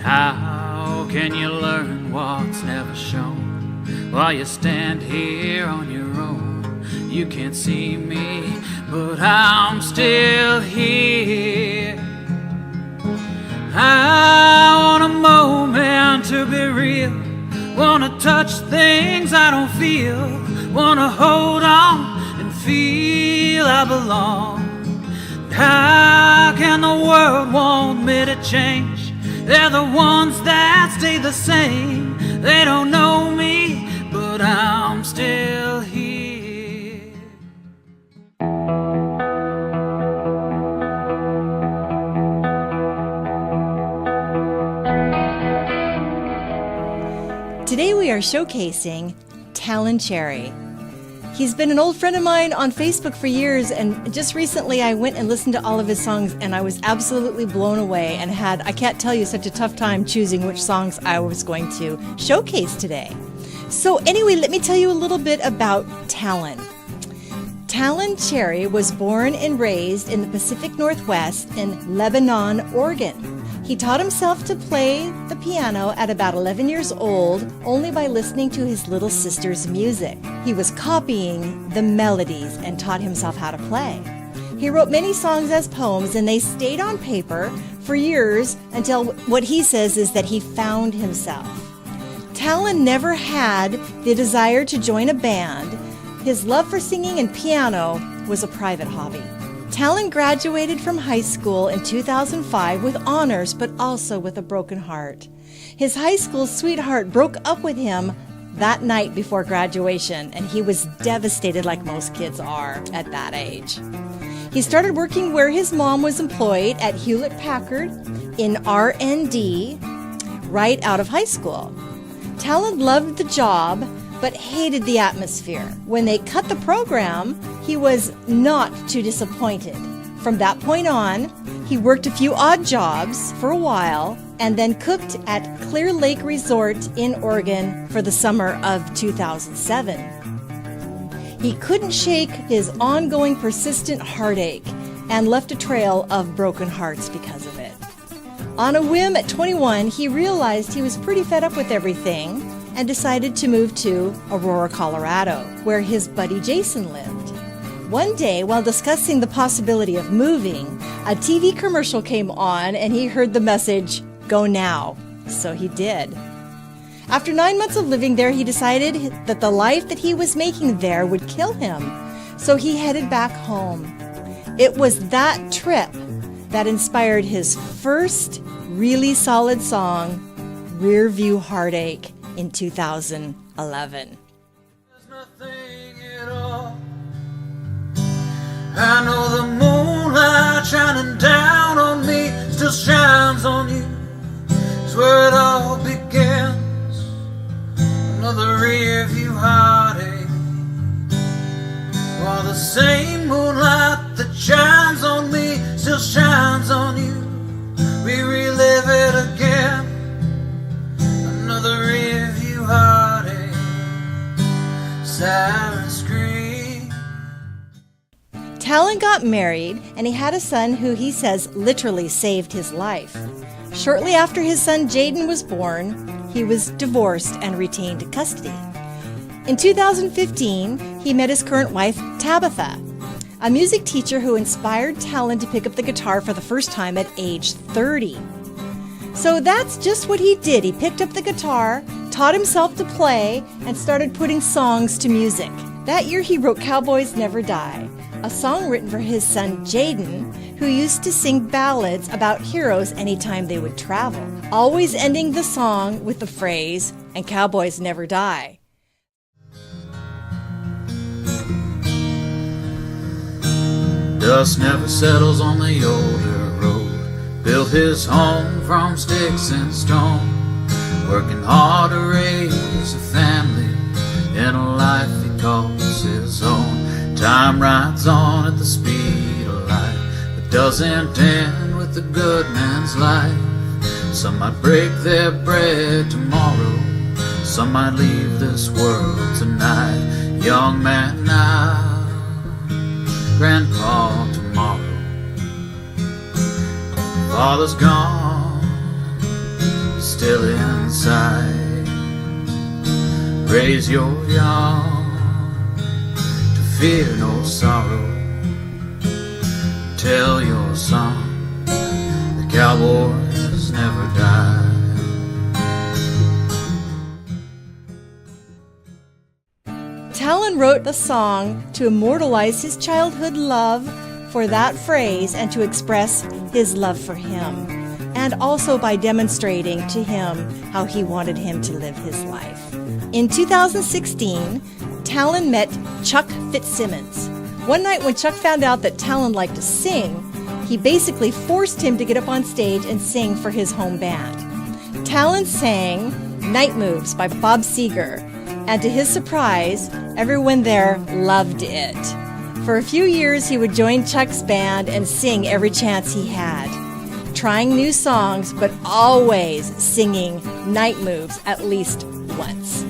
How can you learn what's never shown while you stand here on your own? You can't see me, but I'm still here. I want a moment to be real, wanna touch things I don't feel, wanna hold on and feel I belong. How can the world want me to change? They're the ones that stay the same. They don't know me, but I'm still here. Today we are showcasing Talon Cherry. He's been an old friend of mine on Facebook for years, and just recently I went and listened to all of his songs, and I was absolutely blown away and had, I can't tell you, such a tough time choosing which songs I was going to showcase today. So anyway, let me tell you a little bit about Talon. Talon Cherry was born and raised in the Pacific Northwest in Lebanon, Oregon. He taught himself to play the piano at about 11 years old only by listening to his little sister's music. He was copying the melodies and taught himself how to play. He wrote many songs as poems, and they stayed on paper for years until what he says is that he found himself. Talon never had the desire to join a band. His love for singing and piano was a private hobby. Talon graduated from high school in 2005 with honors, but also with a broken heart. His high school sweetheart broke up with him that night before graduation, and he was devastated like most kids are at that age. He started working where his mom was employed at Hewlett-Packard in R&D right out of high school. Talon loved the job, but hated the atmosphere. When they cut the program, he was not too disappointed. From that point on, he worked a few odd jobs for a while and then cooked at Clear Lake Resort in Oregon for the summer of 2007. He couldn't shake his ongoing persistent heartache and left a trail of broken hearts because of it. On a whim at 21, he realized he was pretty fed up with everything and decided to move to Aurora, Colorado, where his buddy Jason lived. One day, while discussing the possibility of moving, a TV commercial came on and he heard the message, "Go now." So he did. After 9 months of living there, he decided that the life that he was making there would kill him. So he headed back home. It was that trip that inspired his first really solid song, Rearview Heartache, in 2011. There's nothing at all. I know the moonlight shining down on me still shines on you. It's where it all begins. Another rearview heartache. While the same moonlight that shines on me still shines on you, we relive it again. Another rearview heartache, siren scream. Talon got married, and he had a son who he says literally saved his life. Shortly after his son Jaden was born, he was divorced and retained custody. In 2015, he met his current wife, Tabitha, a music teacher who inspired Talon to pick up the guitar for the first time at age 30. So that's just what he did. He picked up the guitar, taught himself to play, and started putting songs to music. That year he wrote Cowboys Never Die, a song written for his son Jaden, who used to sing ballads about heroes anytime they would travel, always ending the song with the phrase, "And cowboys never die." Dust never settles on the older road. Built his home from sticks and stone. working hard to raise a family in a life he calls his own. Time rides on at the speed of light, but doesn't end with the good man's life. Some might break their bread tomorrow, some might leave this world tonight. Young man now, grandpa tomorrow. Father's gone, still inside. Raise your young to fear no sorrow. Tell your son the cowboys never die. Talon wrote the song to immortalize his childhood love for that phrase and to express his love for him, and also by demonstrating to him how he wanted him to live his life. In 2016, Talon met Chuck Fitzsimmons. One night when Chuck found out that Talon liked to sing, he basically forced him to get up on stage and sing for his home band. Talon sang Night Moves by Bob Seger, and to his surprise, everyone there loved it. For a few years, he would join Chuck's band and sing every chance he had, trying new songs, but always singing Night Moves at least once.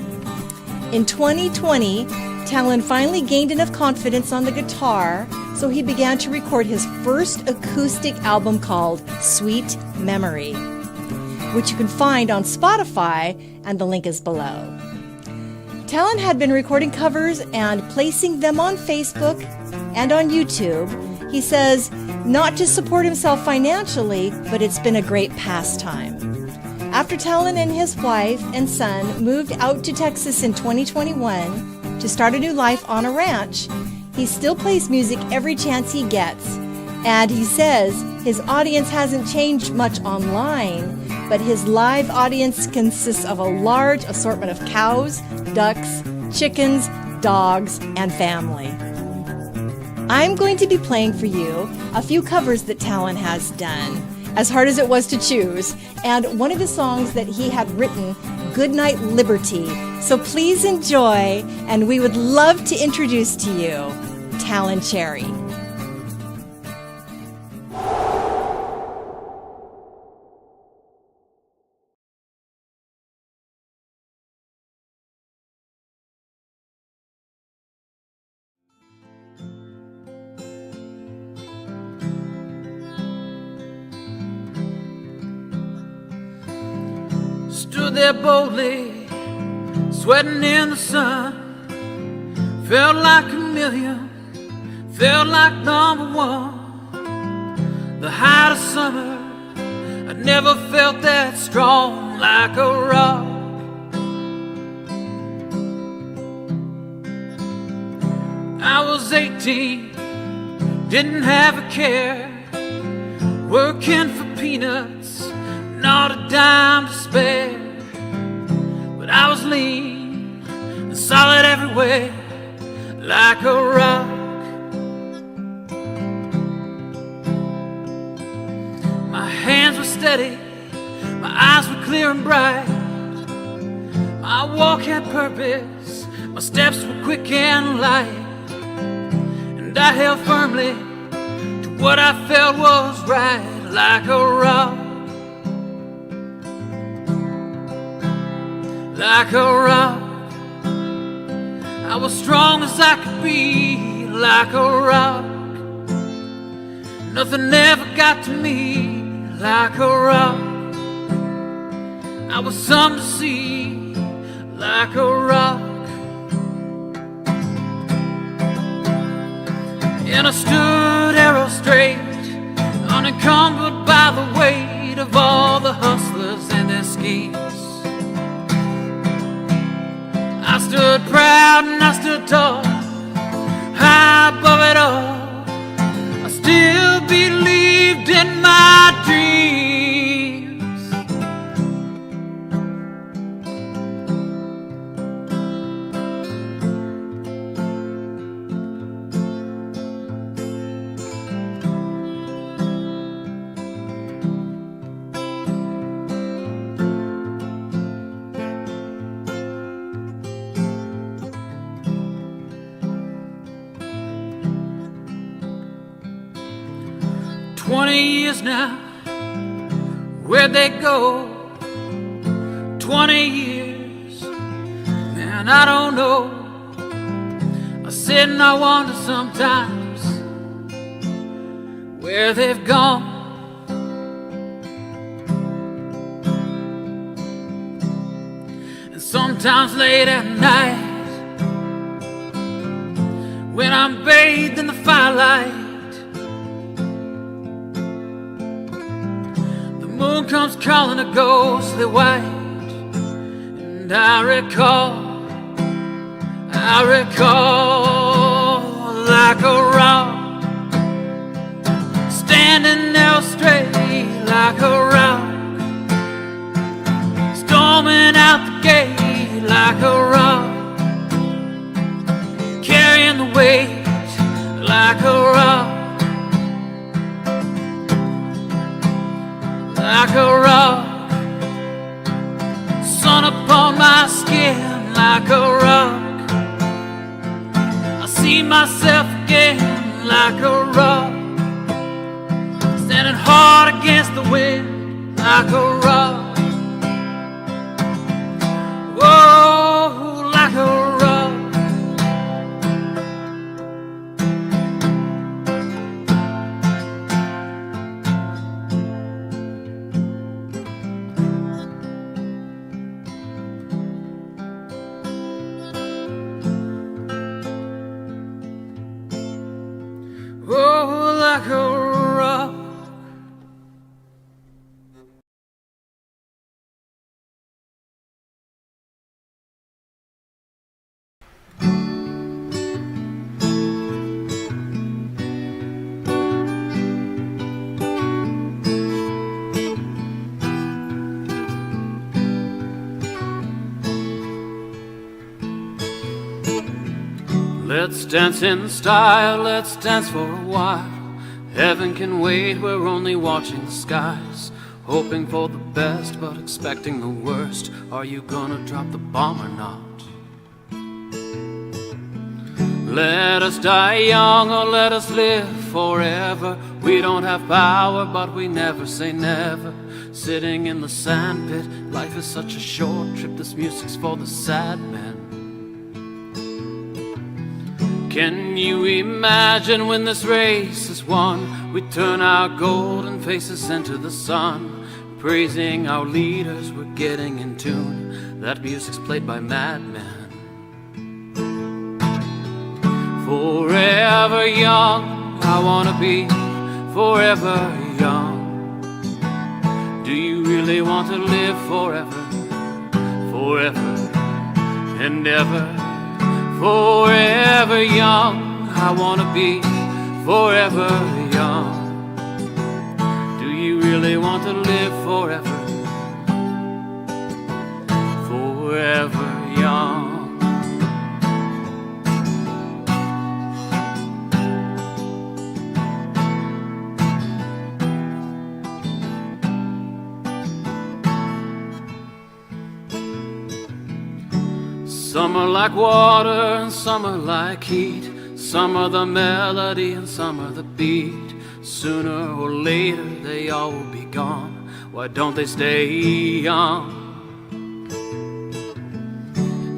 In 2020, Talon finally gained enough confidence on the guitar, so he began to record his first acoustic album called Sweet Memory, which you can find on Spotify, and the link is below. Talon had been recording covers and placing them on Facebook and on YouTube. He says, not to support himself financially, but it's been a great pastime. After Talon and his wife and son moved out to Texas in 2021 to start a new life on a ranch, he still plays music every chance he gets. And he says his audience hasn't changed much online, but his live audience consists of a large assortment of cows, ducks, chickens, dogs, and family. I'm going to be playing for you a few covers that Talon has done, as hard as it was to choose, and one of the songs that he had written, Goodnight Liberty. So please enjoy, and we would love to introduce to you Talon Cherry. Stood there boldly, sweating in the sun. Felt like a million, felt like number one. The height of summer, I never felt that strong, like a rock. I was 18, didn't have a care, working for peanuts, not a dime to spare. But I was lean and solid everywhere, like a rock. My hands were steady, my eyes were clear and bright. My walk had purpose, my steps were quick and light. And I held firmly to what I felt was right, like a rock. Like a rock, I was strong as I could be, like a rock. Nothing ever got to me, like a rock. I was something to see, like a rock. And I stood arrow straight, unencumbered by the weight of all the hustlers and their schemes. I stood proud and I stood tall, high above it all. I still believed in my dreams. 20 years now, where'd they go? 20 years, man, I don't know. I sit and I wonder sometimes where they've gone. And sometimes late at night, when I'm bathed in the firelight, the moon comes calling a ghostly white. And I recall like a rock, standing there straight like a rock, storming out the gate like a rock, carrying the weight like a rock, like a rock, sun upon my skin like a rock. I see myself again like a rock, standing hard against the wind like a rock. Whoa, like a rock. Oh, like a rock. Let's dance in style, let's dance for a while. Heaven can wait, we're only watching the skies, hoping for the best but expecting the worst. Are you gonna drop the bomb or not? Let us die young or let us live forever. We don't have power but we never say never. Sitting in the sandpit, life is such a short trip. This music's for the sad men. Can you imagine when this race is won? We turn our golden faces into the sun, praising our leaders, we're getting in tune. That music's played by madmen. Forever young, I wanna be forever young. Do you really want to live forever? Forever and ever. Forever young, I wanna be forever young. Do you really want to live forever? Forever young. Some are like water and some are like heat. Some are the melody and some are the beat. Sooner or later they all will be gone. Why don't they stay young?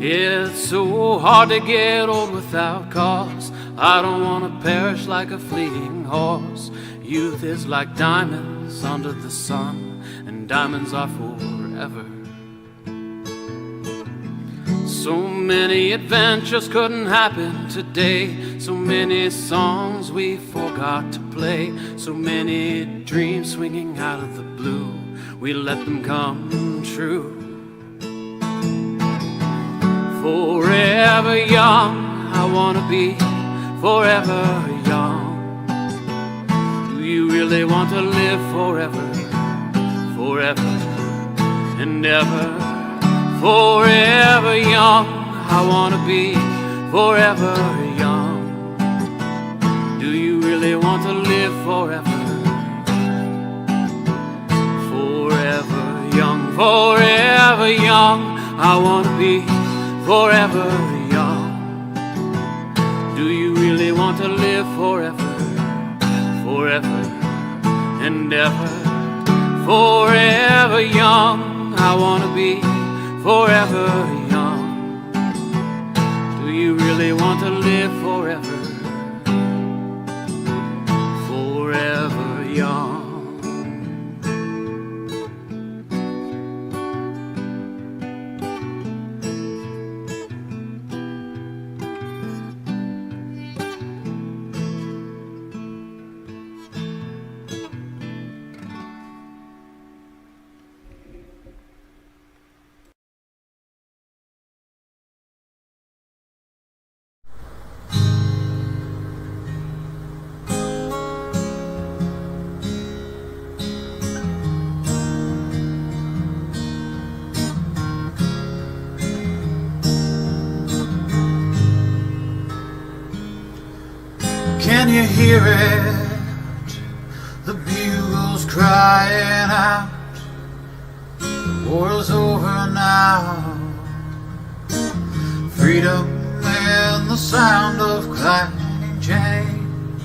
It's so hard to get old without cause. I don't want to perish like a fleeting horse. Youth is like diamonds under the sun, and diamonds are forever. So many adventures couldn't happen today. So many songs we forgot to play. So many dreams swinging out of the blue. We let them come true. Forever young, I wanna be forever young. Do you really want to live forever? Forever and ever. Forever young, I wanna be forever young. Do you really want to live forever? Forever young, forever young, I wanna be forever young. Do you really want to live forever? Forever and ever. Forever young, I wanna be forever young. Do you really want to live forever? Forever young. Can you hear it? The bugles crying out. The war is over now. Freedom in the sound of clanging chains.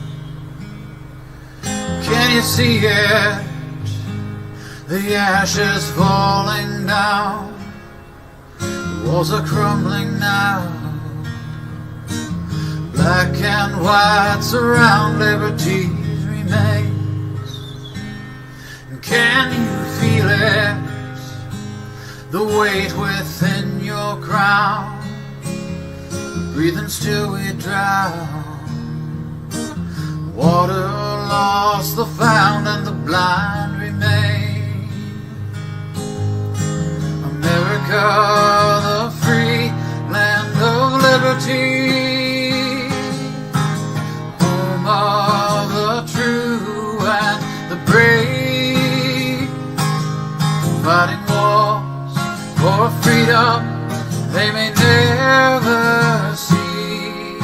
Can you see it? The ashes falling down. The walls are crumbling now. Black and white surround liberty's remains. And can you feel it? The weight within your crown. Breathing still we drown. Water lost, the found, and the blind remain. America, the free land of liberty. Of the true and the brave, fighting wars for freedom they may never see.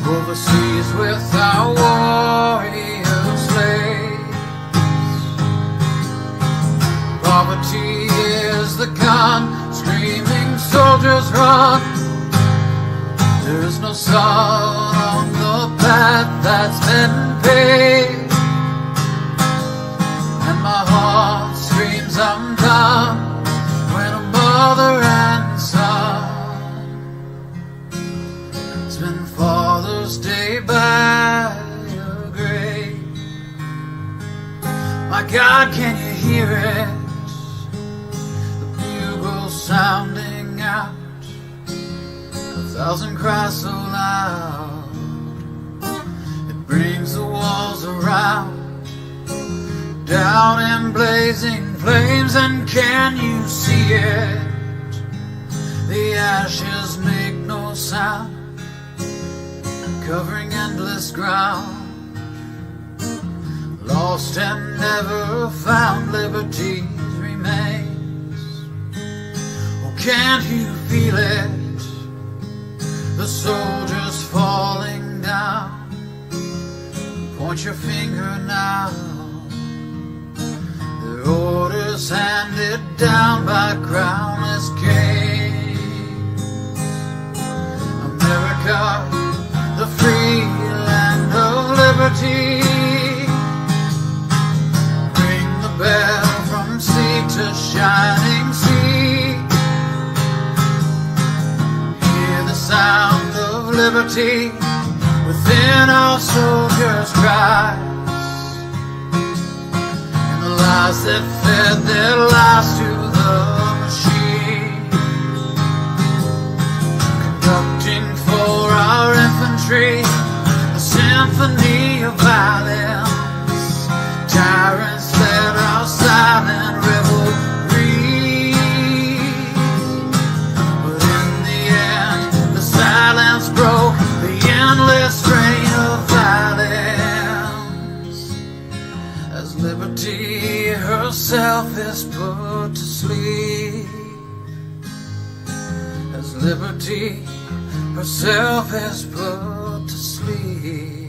Overseas with our warrior slaves, poverty is the gun, screaming soldiers run. There is no sun on the path that's been paved, and my heart screams I'm done when a mother and son. It's been Father's Day by your grave. My God, can you hear it? The bugle sounding out. 1,000 cries so loud, it brings the walls around down in blazing flames. And can you see it? The ashes make no sound, covering endless ground. Lost and never found, liberty's remains. Oh, can't you feel it? The soldiers falling down. Point your finger now. Their orders handed down by crownless kings. America, the free land of liberty. Ring the bell from sea to shining sea. Sound of liberty within our soldiers' cries, and the lies that fed their lives to the machine, conducting for our infantry a symphony of violence. Tyrants led our silent revelry. Silence broke the endless strain of violence, as liberty herself is put to sleep. As liberty herself is put to sleep.